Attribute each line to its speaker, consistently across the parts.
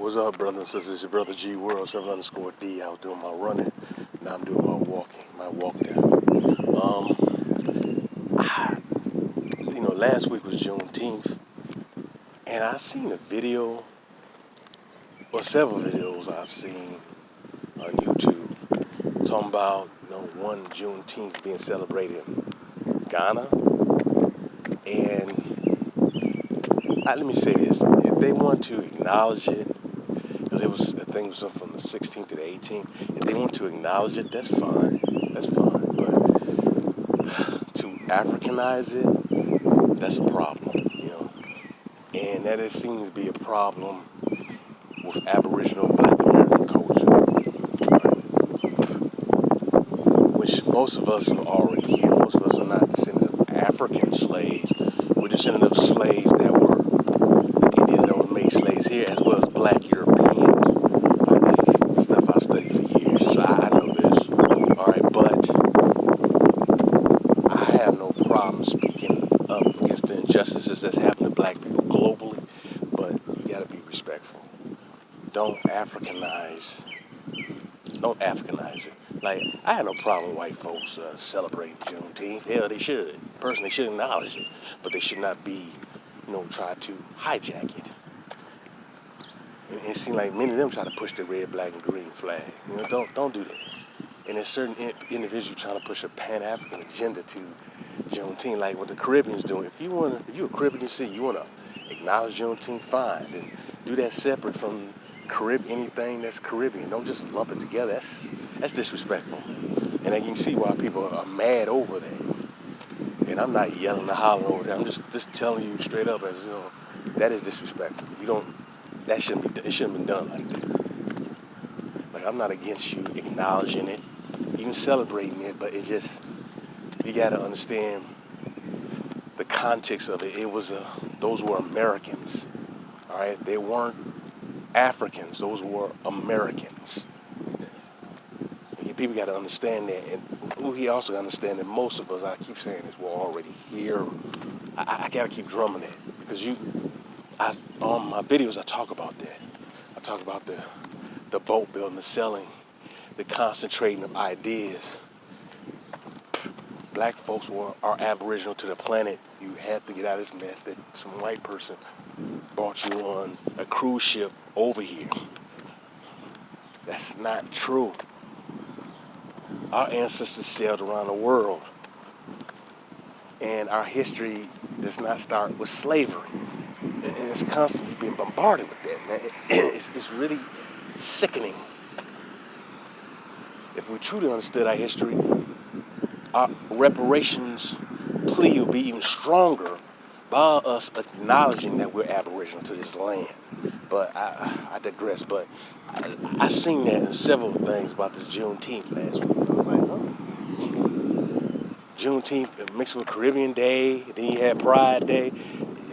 Speaker 1: What's up, brothers and sisters? It's your brother G World 7_D. I was doing my running. Now I'm doing my walking, my walk down. Last week was Juneteenth, and I seen a video, or several videos I've seen on YouTube talking about one Juneteenth being celebrated in Ghana. And let me say this: if they want to acknowledge it, because I think it was from the 16th to the 18th. If they want to acknowledge it, that's fine. That's fine. But to Africanize it, that's a problem. And that seems to be a problem with Aboriginal Black American culture, which most of us are already here. Most of us are not descendants of African slaves. We're descendants of slaves that were the Indians that were made slaves here, as well as Black Europeans. This is stuff I studied for years, so I know this. All right, but I have no problem speaking up against the injustices that's happening to Black people globally, but you got to be respectful. Don't Africanize it. Like, I had no problem with white folks celebrating Juneteenth. Hell, they should. Personally, they should acknowledge it, but they should not be, try to hijack it. And it seems like many of them try to push the red, black, and green flag. Don't do that. And there's certain individuals trying to push a Pan-African agenda to Juneteenth, like what the Caribbeans doing. If you're a Caribbean city, you want to acknowledge Juneteenth, fine. Then do that separate from anything that's Caribbean. Don't just lump it together. That's disrespectful. And you can see why people are mad over that. And I'm not yelling and hollering over that. I'm just telling you straight up, as that is disrespectful. It shouldn't be done like that. Like, I'm not against you acknowledging it, even celebrating it, but you got to understand the context of it. Those were Americans, all right? They weren't Africans. Those were Americans. People got to understand that, and we also got to understand that most of us, I keep saying this, we're already here. I got to keep drumming that, because on my videos I talk about that. I talk about the boat building, the selling, the concentrating of ideas. Black folks are aboriginal to the planet. You have to get out of this mess that some white person brought you on a cruise ship over here. That's not true. Our ancestors sailed around the world, and our history does not start with slavery. And it's constantly being bombarded with that, man. It's really sickening. If we truly understood our history, our reparations plea will be even stronger by us acknowledging that we're aboriginal to this land. But I digress. But I seen that in several things about this Juneteenth last week. I was like, Juneteenth mixed with Caribbean Day, then you had Pride Day.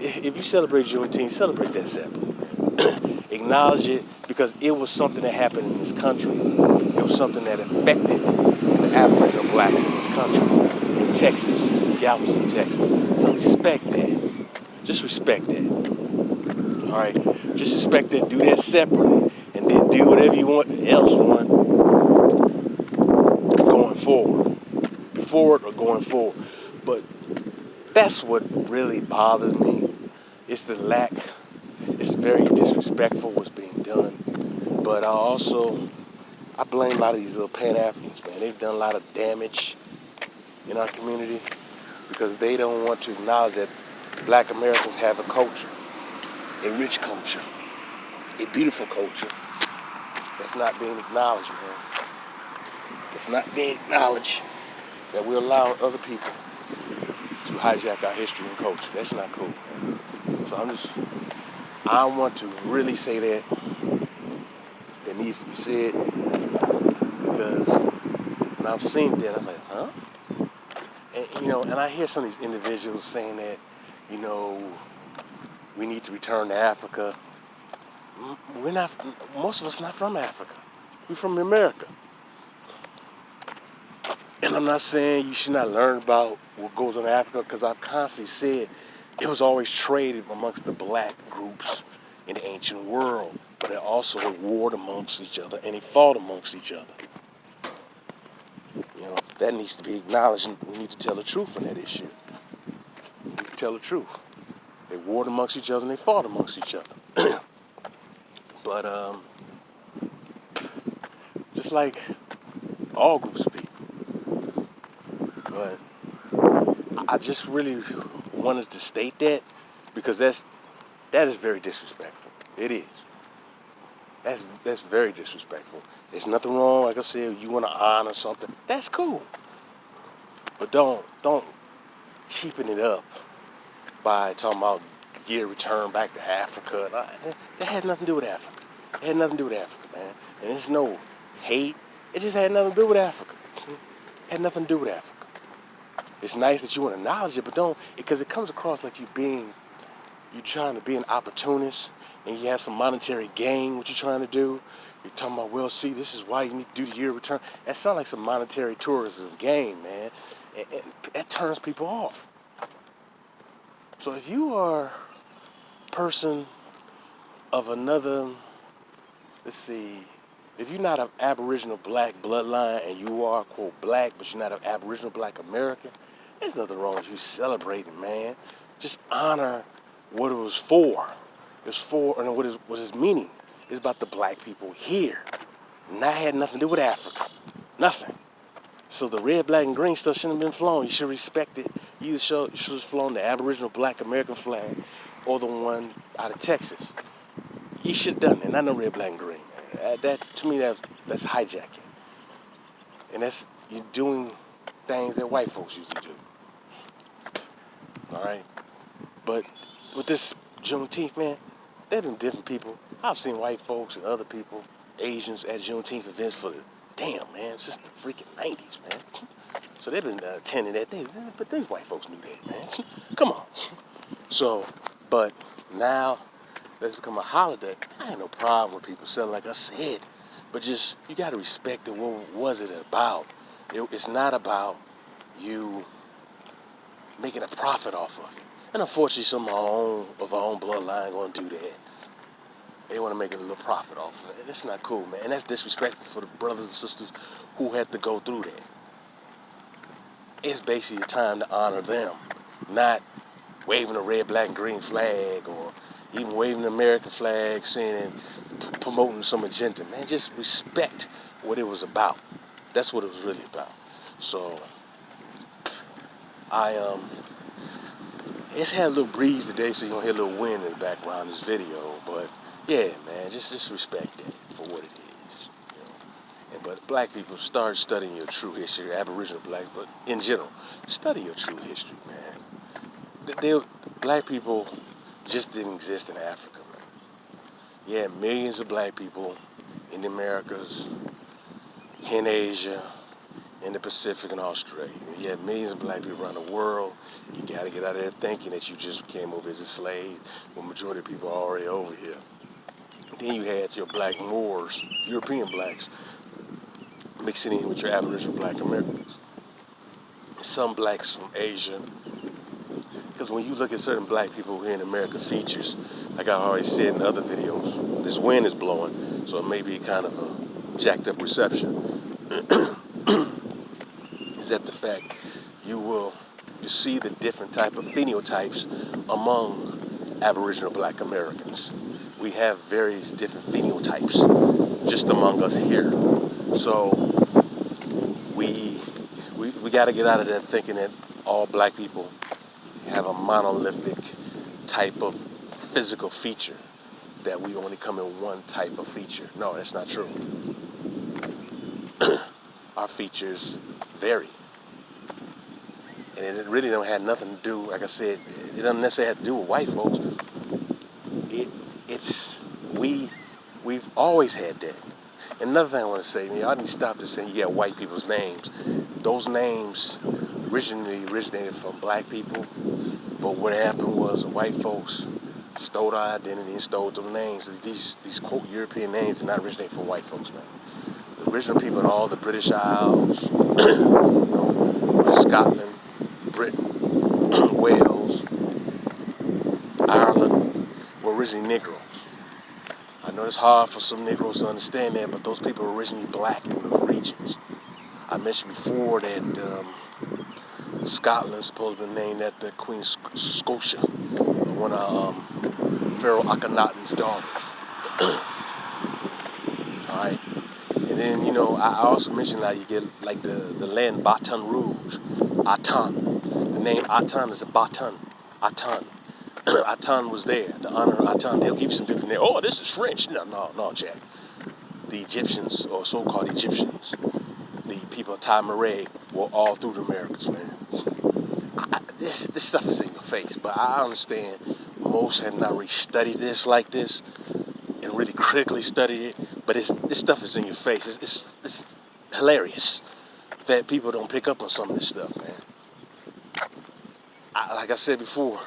Speaker 1: If you celebrate Juneteenth, celebrate that separately, man. Acknowledge it, because it was something that happened in this country. It was something that affected the Aboriginal blacks in this country, in Texas, Galveston, Texas. So respect that. Just respect that. All right? Just respect that. Do that separately, and then do whatever you else want going forward. Before it or going forward. But that's what really bothers me. It's the lack. It's very disrespectful what's being done. But I blame a lot of these little Pan-Africans, man. They've done a lot of damage in our community because they don't want to acknowledge that Black Americans have a culture, a rich culture, a beautiful culture that's not being acknowledged, man. It's not being acknowledged, that we're allowing other people to hijack our history and culture. That's not cool. So I want to really say that needs to be said, because when I've seen that, I was like, huh? And I hear some of these individuals saying that, we need to return to Africa. Most of us not from Africa. We're from America. And I'm not saying you should not learn about what goes on in Africa, because I've constantly said it was always traded amongst the black groups in the ancient world, but it also they warred amongst each other and they fought amongst each other. You know, that needs to be acknowledged, and we need to tell the truth on that issue. We need to tell the truth. They warred amongst each other and they fought amongst each other. But just like all groups of people. But I just really wanted to state that because that is very disrespectful. It is. That's very disrespectful. There's nothing wrong, like I said, you want to honor something. That's cool. But don't cheapen it up by talking about year return back to Africa. That had nothing to do with Africa. It had nothing to do with Africa, man. And there's no hate. It just had nothing to do with Africa. It had nothing to do with Africa. It's nice that you want to acknowledge it, but don't, because it comes across like you're trying to be an opportunist and you have some monetary gain, what you're trying to do. You're talking about, well, see, this is why you need to do the year return. That sounds like some monetary tourism gain, man. And that turns people off. So if you are a person of another, let's see, if you're not an Aboriginal black bloodline and you are, quote, black, but you're not an Aboriginal black American, there's nothing wrong with you celebrating, man. Just honor what it was for. It's for, and what is meaning. It's about the black people here. And that had nothing to do with Africa. Nothing. So the red, black, and green stuff shouldn't have been flown. You should respect it. You should have flown the Aboriginal black American flag or the one out of Texas. You should have done that. Not no red, black, and green, man. That to me, that's hijacking. And you're doing things that white folks usually do. All right? But with this Juneteenth, man, they've been different people. I've seen white folks and other people, Asians, at Juneteenth events for damn, man, it's just the freaking 90s, man. So they've been attending that. But these white folks knew that, man. Come on. So, but now that's become a holiday. I ain't no problem with people selling, like I said. But just, you got to respect it. What was it about? It's not about you making a profit off of it. And unfortunately, some of our own bloodline going to do that. They want to make a little profit off of it. That's not cool, man. And that's disrespectful for the brothers and sisters who had to go through that. It's basically a time to honor them, not waving a red, black, and green flag or even waving the American flag, saying and promoting some agenda. Man, just respect what it was about. That's what it was really about. So, it's had a little breeze today, so you're going to hear a little wind in the background of this video, but yeah, man, just respect that for what it is. You know? But black people, start studying your true history, Aboriginal black, but in general, study your true history, man. Black people just didn't exist in Africa, man. You had millions of black people in the Americas, in Asia, in the Pacific, and Australia. You had millions of black people around the world. You got to get out of there thinking that you just came over as a slave, when the majority of people are already over here. Then you had your black Moors, European blacks, mixing in with your Aboriginal black Americans. Some blacks from Asia. Because when you look at certain black people here in America features, like I already said in other videos, this wind is blowing, so it may be kind of a jacked up reception. Is that the fact you see the different type of phenotypes among Aboriginal black Americans. We have various different phenotypes just among us here. So we got to get out of there thinking that all black people have a monolithic type of physical feature, that we only come in one type of feature. No, that's not true. Our features vary. And it really don't have nothing to do, like I said, it doesn't necessarily have to do with white folks. We've always had that. And another thing I want to say, y'all need to stop just saying you got white people's names. Those names originally originated from black people, but what happened was the white folks stole our identity and stole the names. These quote European names did not originate from white folks, man. The original people in all the British Isles, Scotland, Britain, Wales, Ireland, were originally Negroes. know it's hard for some Negroes to understand that, but those people are originally black in the regions. I mentioned before that Scotland's supposed to be named after Queen Scotia, one of Pharaoh Akhenaten's daughters. All right. And then, I also mentioned how you get like the land Baton Rouge, Aton. The name Aton is a Baton, Aton. Aton was there, the honor of Aton. They'll give you some different names. Oh, this is French. No, Jack. The Egyptians, or so-called Egyptians, the people of Ty-Marais, were all through the Americas, man. This stuff is in your face, but I understand most have not really studied this like this and really critically studied it, but this stuff is in your face. It's hilarious that people don't pick up on some of this stuff, man. Like I said before,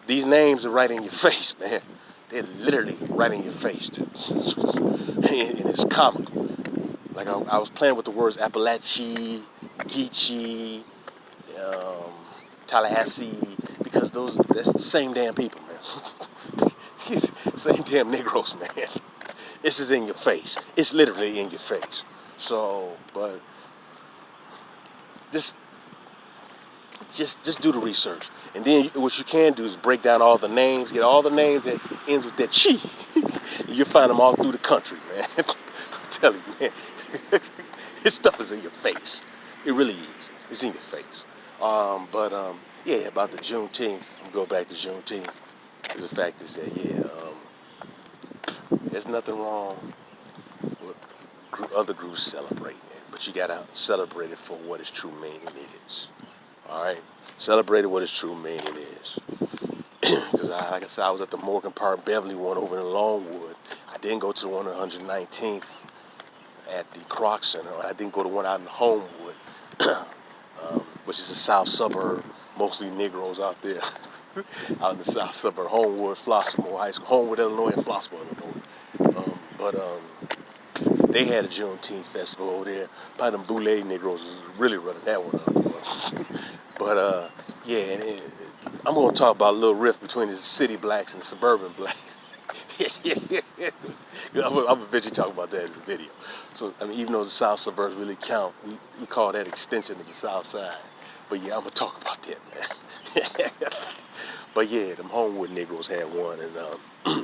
Speaker 1: these names are right in your face, man. They're literally right in your face, dude. And it's comical. Like I was playing with the words Appalachia, Geechee, Tallahassee, because that's the same damn people, man. Same damn Negroes, man. This is in your face. It's literally in your face. So, but just do the research, and then what you can do is break down all the names, get all the names that ends with that chi. You'll find them all through the country, man. I'm telling you, man. This stuff is in your face. It really is. It's in your face. Yeah, about the Juneteenth. I'm go back to Juneteenth. The fact is that there's nothing wrong with other groups celebrating it, but you gotta celebrate it for what its true meaning is. All right, celebrate it what its true meaning is. Because like I said, I was at the Morgan Park Beverly one over in Longwood. I didn't go to the one on 119th at the Kroc Center. I didn't go to one out in Homewood, which is a south suburb, mostly Negroes out there. Out in the south suburb, Homewood, Flossmoor High School, Homewood, Illinois, and Flossmoor, Illinois. But they had a Juneteenth festival over there. Probably them Boulay Negroes was really running that one up. But yeah, and I'm going to talk about a little rift between the city blacks and the suburban blacks. I'm going to eventually talk about that in the video. So, I mean, even though the south suburbs really count, we call that extension of the south side. But yeah, I'm going to talk about that, man. But yeah, them Homewood Negroes had one, and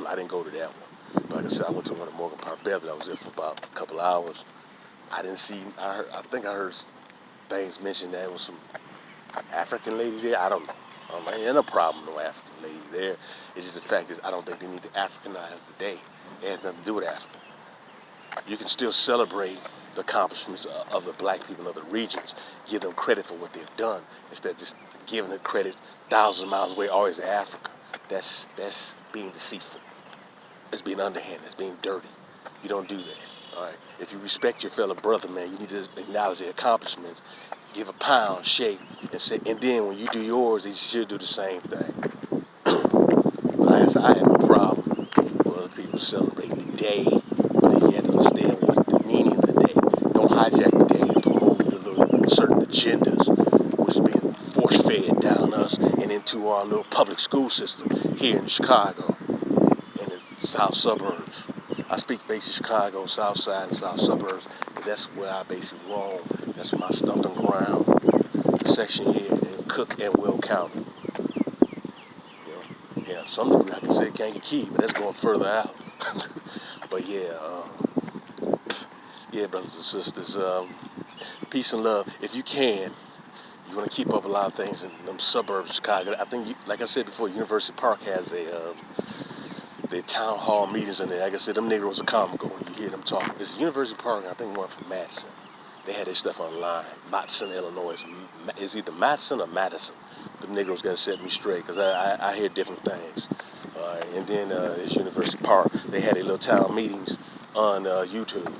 Speaker 1: I didn't go to that one. But like I said, I went to one at Morgan Park Beverly. I was there for about a couple hours. I didn't see, I think I heard things mentioned that there was some African lady there. I don't know. Ain't no problem, no African lady there. It's just the fact is, I don't think they need to Africanize the day. It has nothing to do with Africa. You can still celebrate the accomplishments of the black people of the regions, give them credit for what they've done, instead of just giving the credit thousands of miles away, always to Africa. That's being deceitful. It's being underhanded. It's being dirty. You don't do that. All right. If you respect your fellow brother, man, you need to acknowledge their accomplishments. Give a pound, shake, and say. And then when you do yours, they should do the same thing. Like I said, I have no problem with other people celebrating the day, but if you have to understand what the meaning of the day. Don't hijack the day and promote your little certain agendas, which is being force-fed down us and into our little public school system here in Chicago and the south suburbs. I speak basically Chicago, south side and south suburbs, because that's where I basically roam. That's my stomping ground section here in Cook and Will County. Yeah, some degree I can say Kankakee, but that's going further out. But yeah, brothers and sisters, peace and love. If you can, you want to keep up a lot of things in them suburbs of Chicago. I think, like I said before, University Park has their town hall meetings in there. Like I said, them Negroes are comical when you hear them talking. It's University Park, I think one from Madison. They had their stuff online. Madison, Illinois. It's either Madison or Madison. The Negroes got to set me straight, because I hear different things. And then it's University Park. They had their little town meetings on YouTube.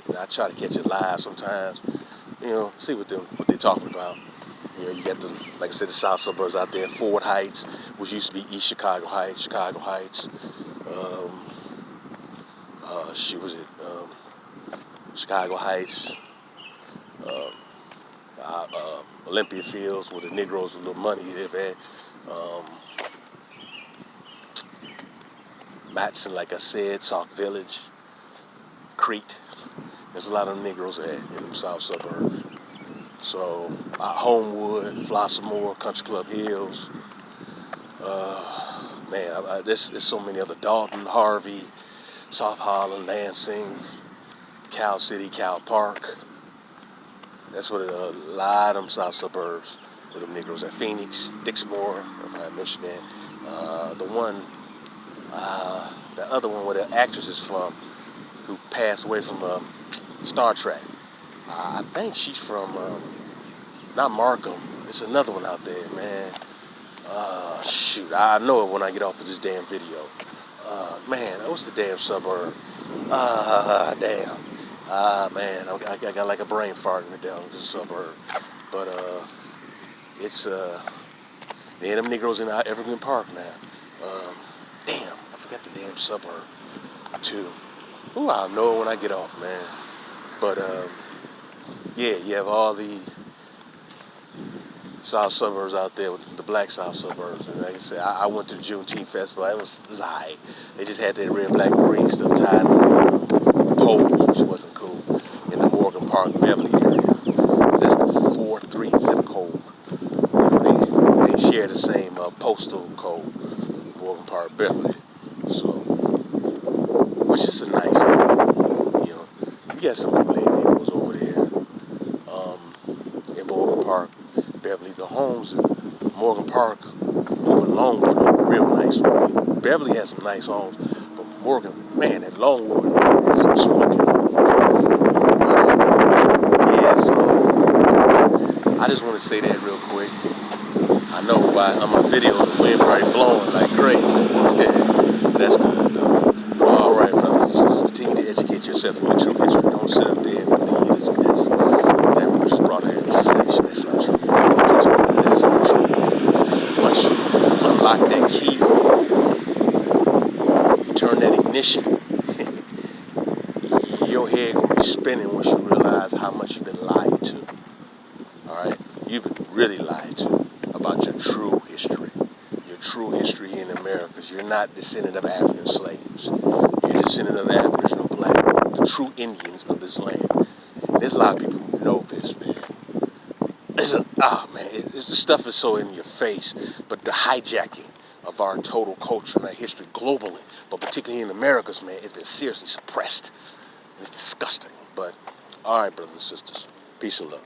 Speaker 1: And I try to catch it live sometimes. See what they're talking about. You got like I said, the south suburbs out there. Ford Heights, which used to be East Chicago Heights. Chicago Heights. Chicago Heights. Olympia Fields, where the Negroes with a little money they've had. Matson, like I said, Sauk Village, Crete. There's a lot of Negroes in them south suburbs. So, Homewood, Flossmoor, Country Club Hills. There's so many other. Dalton, Harvey, South Holland, Lansing, Cal City, Cal Park. That's what a lot of them south suburbs where them Negroes at. Phoenix, Dixmoor, if I mentioned that. The other one where the actress is from, who passed away from Star Trek. I think she's from, not Markham. It's another one out there, man. Shoot, I know it when I get off of this damn video. Man, what's the damn suburb? Damn. Man, I got like a brain fart in the damn suburb. But, it's, they them Negroes in Evergreen Park now. Damn, I forgot the damn suburb, too. Ooh, I'll know it when I get off, man. But, yeah, you have all the south suburbs out there, the black south suburbs. And like I said, I went to the Juneteenth festival. It was alright. They just had that red, black, and green stuff tied on the poles, which wasn't cool, in the Morgan Park, Beverly area. That's the 4-3 zip code. They share the same postal code, Morgan Park, Beverly. So, which is a nice area. You got some good neighborhoods over there. In Morgan Park, Beverly, the homes in Morgan Park over Longwood are real nice. Beverly has some nice homes, but Morgan, man, that Longwood has some smoking. Yeah, so I just want to say that real quick. I know why on my video the wind probably blowing like crazy. That's good though. All right, brothers and sisters, continue to educate yourself in your true history. Don't sit up there and believe this mess that we just brought here in legislation. That's not true. Trust me, that's not true. Once you unlock that key, you turn that ignition, your head gonna be spinning once you realize how much you've been lied to. All right, you've been really lied to about your true history. Your true history here in America, because you're not descendant of African slaves. You're descendant of the Aboriginal black, the true Indians of this land. There's a lot of people who know this, man. It's the stuff is so in your face, but the hijacking of our total culture and our history globally, but particularly in Americas, man, it's been seriously suppressed. It's disgusting. But, all right, brothers and sisters, peace and love.